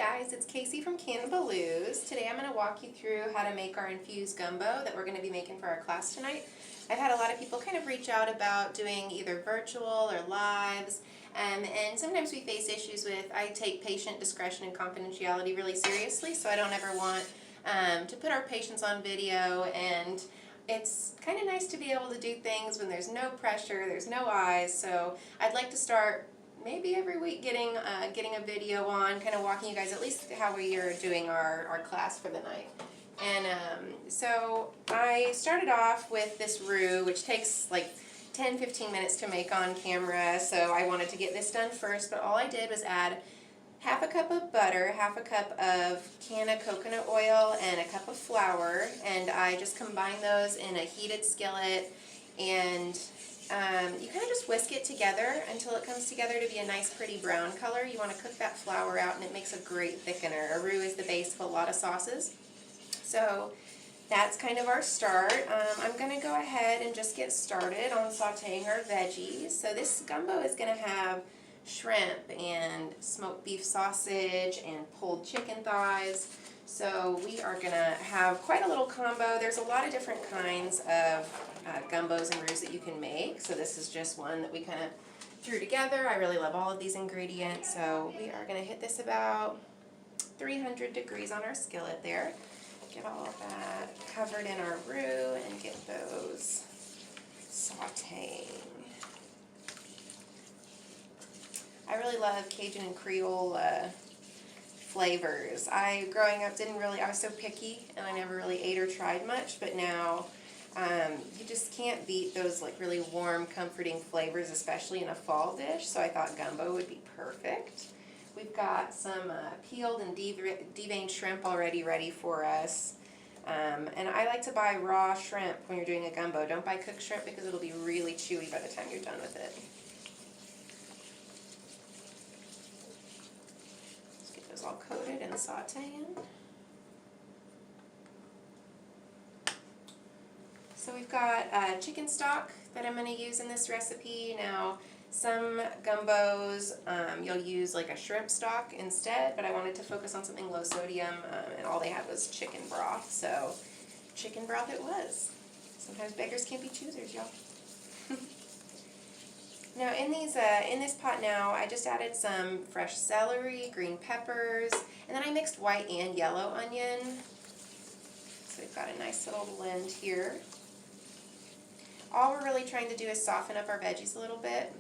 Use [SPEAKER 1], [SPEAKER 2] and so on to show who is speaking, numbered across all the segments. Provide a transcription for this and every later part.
[SPEAKER 1] guys, it's Casey from Canna. Today I'm going to walk you through how to make our infused gumbo that we're going to be making for our class tonight. I've had a lot of people kind of reach out about doing either virtual or lives, and sometimes we face issues with, I take patient discretion and confidentiality really seriously, so I don't ever want to put our patients on video, and it's kind of nice to be able to do things when there's no pressure, there's no eyes, so I'd like to start maybe every week getting a video on, kind of walking you guys at least how we are doing our class for the night. And so I started off with this roux, which takes like 10-15 minutes to make on camera, so I wanted to get this done first, but all I did was add half a cup of butter, half a cup of canna coconut oil, and a cup of flour, and I just combined those in a heated skillet, and you kind of just whisk it together until it comes together to be a nice pretty brown color. You want to cook that flour out, and it makes a great thickener. A roux is the base of a lot of sauces. So that's kind of our start. I'm going to go ahead and just get started on sauteing our veggies. So this gumbo is going to have shrimp and smoked beef sausage and pulled chicken thighs. So we are going to have quite a little combo. There's a lot of different kinds of gumbos and roux that you can make. So this is just one that we kind of threw together. I really love all of these ingredients. So we are going to hit this about 300 degrees on our skillet there. Get all of that covered in our roux and get those sauteing. I really love Cajun and Creole flavors. Growing up, I was so picky and I never really ate or tried much, but now you just can't beat those like really warm, comforting flavors, especially in a fall dish, so I thought gumbo would be perfect. We've got some peeled and deveined shrimp already ready for us. And I like to buy raw shrimp when you're doing a gumbo. Don't buy cooked shrimp because it'll be really chewy by the time you're done with it. Let's get those all coated and sauteing. So we've got chicken stock that I'm going to use in this recipe. Now, some gumbos, you'll use like a shrimp stock instead, but I wanted to focus on something low sodium, and all they had was chicken broth, so chicken broth it was. Sometimes beggars can't be choosers, y'all. Now in this pot now, I just added some fresh celery, green peppers, and then I mixed white and yellow onion. So we've got a nice little blend here. All we're really trying to do is soften up our veggies a little bit.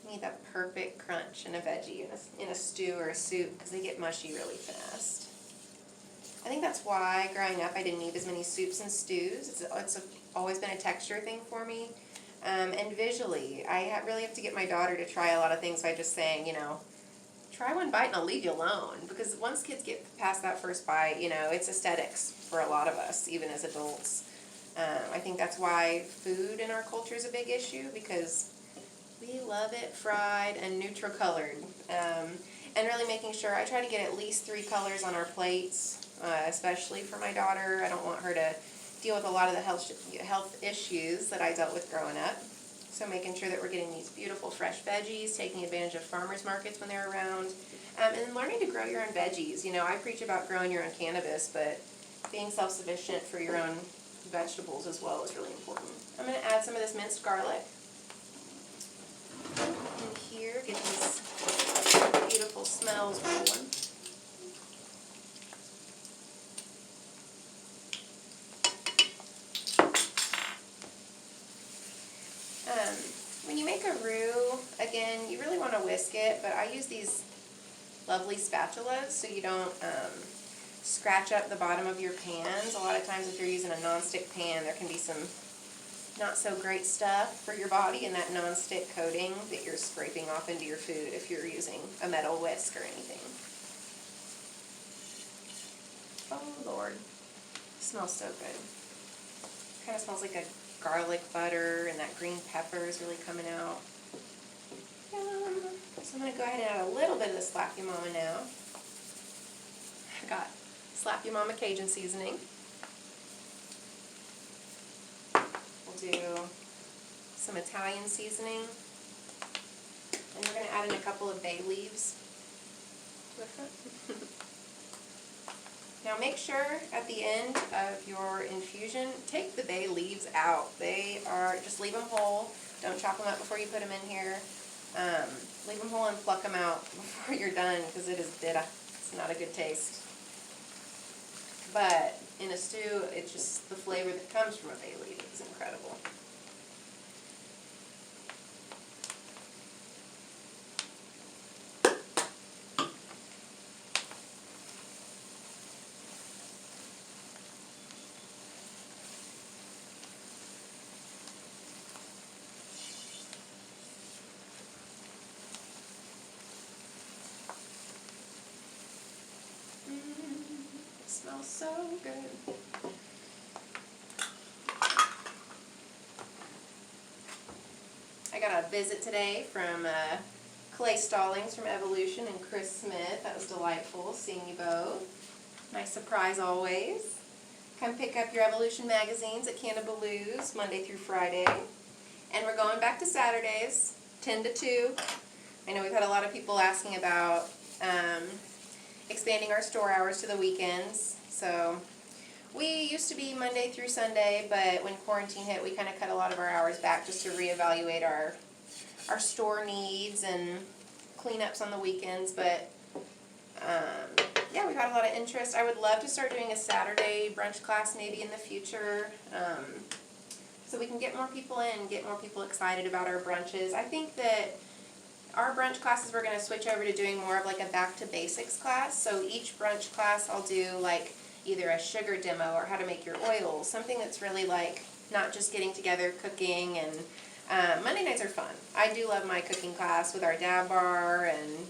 [SPEAKER 1] You need that perfect crunch in a veggie, in a stew or a soup, because they get mushy really fast. I think that's why growing up I didn't eat as many soups and stews. It's always been a texture thing for me. And visually, I really have to get my daughter to try a lot of things by just saying, you know, try one bite and I'll leave you alone. Because once kids get past that first bite, you know, it's aesthetics for a lot of us, even as adults. I think that's why food in our culture is a big issue, because we love it fried and neutral colored. And really making sure I try to get at least 3 colors on our plates, especially for my daughter. I don't want her to deal with a lot of the health issues that I dealt with growing up. So making sure that we're getting these beautiful fresh veggies, taking advantage of farmers markets when they're around, and learning to grow your own veggies. You know, I preach about growing your own cannabis, but being self-sufficient for your own vegetables as well is really important. I'm going to add some of this minced garlic in here, get these beautiful smells rolling. When you make a roux, again, you really want to whisk it, but I use these lovely spatulas so you don't scratch up the bottom of your pans. A lot of times if you're using a non-stick pan, there can be some not so great stuff for your body in that non-stick coating that you're scraping off into your food if you're using a metal whisk or anything. Oh Lord, it smells so good. Kind of smells like a garlic butter, and that green pepper is really coming out. Yum. So I'm going to go ahead and add a little bit of the Slap Ya Mama now. I got Slap Ya Mama Cajun seasoning. We'll do some Italian seasoning, and we're going to add in a couple of bay leaves. make sure at the end of your infusion, take the bay leaves out. They are, just leave them whole. Don't chop them up before you put them in here. Leave them whole and pluck them out before you're done, because it is bitter. It's not a good taste. But in a stew, it's just the flavor that comes from a bay leaf is incredible. It smells so good. I got a visit today from Clay Stallings from Evolution and Chris Smith. That was delightful seeing you both. Nice surprise always. Come pick up your Evolution magazines at Canna Baloo's Monday through Friday. And we're going back to Saturdays, 10 to 2. I know we've had a lot of people asking about expanding our store hours to the weekends. So we used to be Monday through Sunday, but when quarantine hit, we kind of cut a lot of our hours back just to reevaluate our store needs and cleanups on the weekends. But yeah, we've had a lot of interest. I would love to start doing a Saturday brunch class maybe in the future, so we can get more people in, get more people excited about our brunches. I think that our brunch classes, we're going to switch over to doing more of like a back to basics class. So each brunch class I'll do like either a sugar demo or how to make your oils, something that's really like not just getting together cooking. And Monday nights are fun. I do love my cooking class with our dab bar, and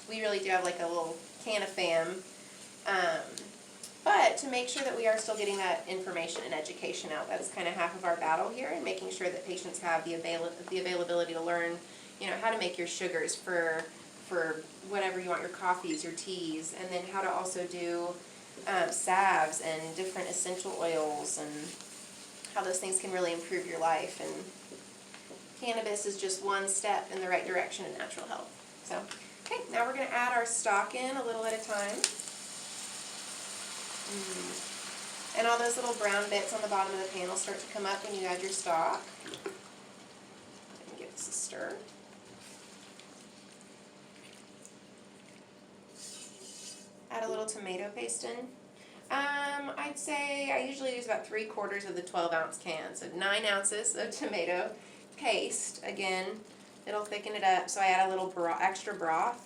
[SPEAKER 1] we really do have like a little canna fam. But to make sure that we are still getting that information and education out, that's kind of half of our battle here, and making sure that patients have the availability to learn, you know, how to make your sugars for whatever you want, your coffees, your teas, and then how to also do salves and different essential oils, and how those things can really improve your life. And cannabis is just one step in the right direction in natural health. So, okay, now we're going to add our stock in a little at a time. And all those little brown bits on the bottom of the pan will start to come up when you add your stock. And give this a stir. Add a little tomato paste in. I'd say I usually use about 3/4 of the 12-ounce can, so 9 ounces of tomato paste. Again, it'll thicken it up, so I add a little extra broth.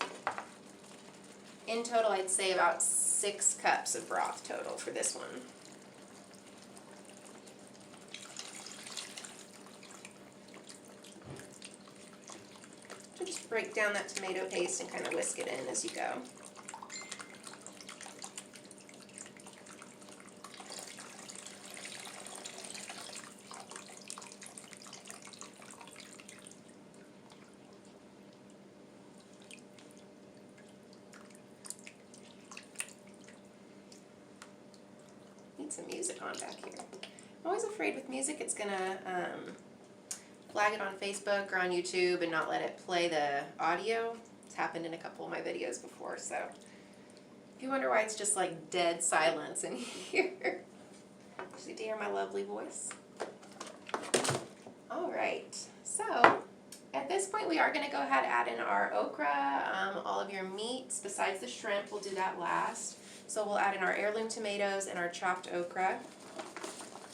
[SPEAKER 1] In total, I'd say about 6 cups of broth total for this one. Just break down that tomato paste and kind of whisk it in as you go. Need some music on back here. I'm always afraid with music it's gonna flag it on Facebook or on YouTube and not let it play the audio. It's happened in a couple of my videos before, so if you wonder why it's just like dead silence in here, just need to hear my lovely voice. Alright, so at this point we are going to go ahead and add in our okra, all of your meats besides the shrimp. We'll do that last. So we'll add in our heirloom tomatoes and our chopped okra.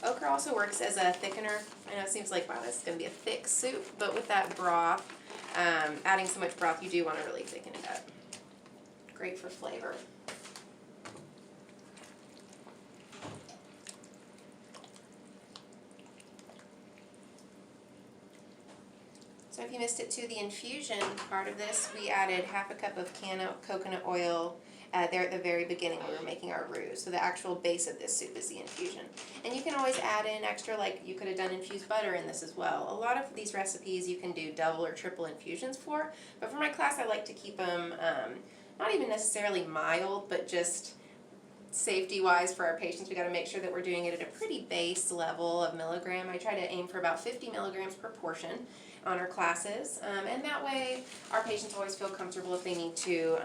[SPEAKER 1] Okra also works as a thickener. I know it seems like, wow, this is going to be a thick soup, but with that broth, adding so much broth, you do want to really thicken it up. Great for flavor. So if you missed it too, the infusion part of this, we added 1/2 cup of canna coconut oil there at the very beginning when we were making our roux. So the actual base of this soup is the infusion. And you can always add in extra, like you could have done infused butter in this as well. A lot of these recipes you can do double or triple infusions for, but for my class I like to keep them not even necessarily mild, but just safety-wise for our patients. We got to make sure that we're doing it at a pretty base level of milligram. I try to aim for about 50 milligrams per portion on our classes, and that way our patients always feel comfortable if they need to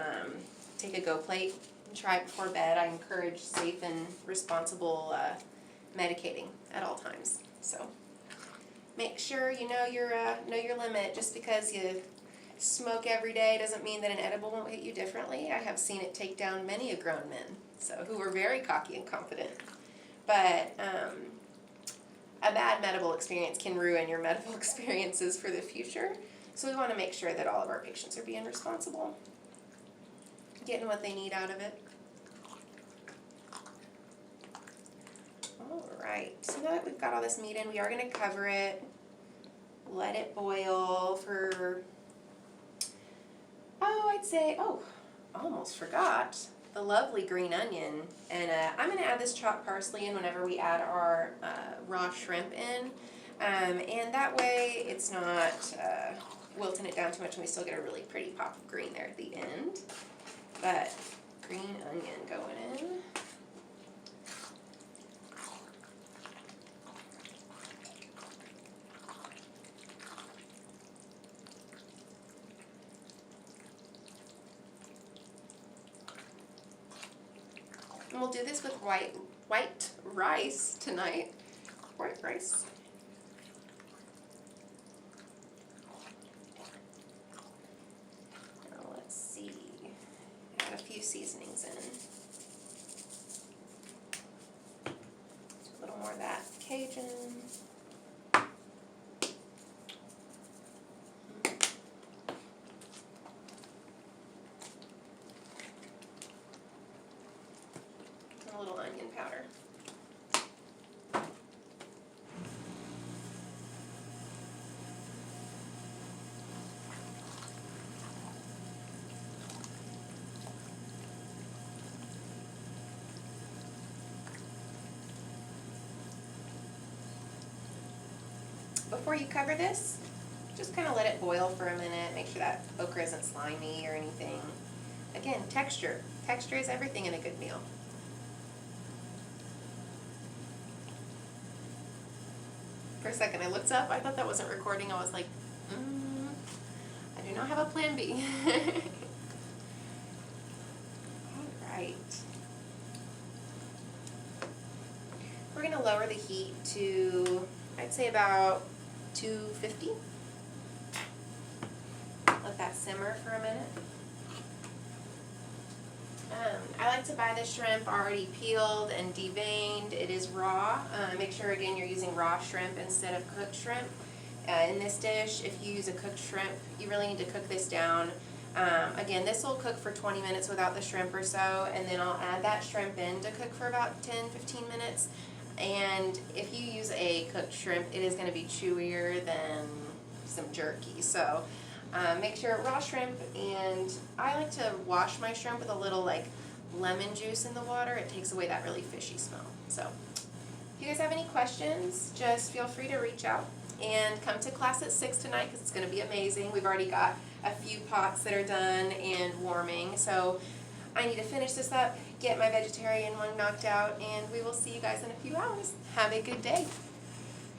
[SPEAKER 1] take a go plate try before bed. I encourage safe and responsible medicating at all times. So make sure you know your limit. Just because you smoke every day doesn't mean that an edible won't hit you differently. I have seen it take down many a grown men, who were very cocky and confident. But a bad medical experience can ruin your medical experiences for the future. So we want to make sure that all of our patients are being responsible, getting what they need out of it. All right, so now that we've got all this meat in, we are going to cover it, let it boil for, I'd say, I almost forgot the lovely green onion. And I'm going to add this chopped parsley in whenever we add our raw shrimp in. And that way it's not wilting it down too much and we still get a really pretty pop of green there at the end. But green onion going in. And we'll do this with white rice tonight. White rice. Now let's see. Add a few seasonings in. A little more of that Cajun. A little onion powder. Before you cover this, just kind of let it boil for a minute. Make sure that okra isn't slimy or anything. Again, texture. Texture is everything in a good meal. For a second I looked up, I thought that wasn't recording. I was like, I do not have a plan B. Alright. We're going to lower the heat to, I'd say about 250. Let that simmer for a minute. I like to buy the shrimp already peeled and deveined. It is raw. Make sure again you're using raw shrimp instead of cooked shrimp. In this dish, if you use a cooked shrimp, you really need to cook this down. Again, this will cook for 20 minutes without the shrimp or so, and then I'll add that shrimp in to cook for about 10-15 minutes. And if you use a cooked shrimp, it is going to be chewier than some jerky. So make sure raw shrimp, and I like to wash my shrimp with a little lemon juice in the water. It takes away that really fishy smell. So if you guys have any questions, just feel free to reach out and come to class at 6 tonight because it's going to be amazing. We've already got a few pots that are done and warming. So I need to finish this up, get my vegetarian one knocked out, and we will see you guys in a few hours. Have a good day.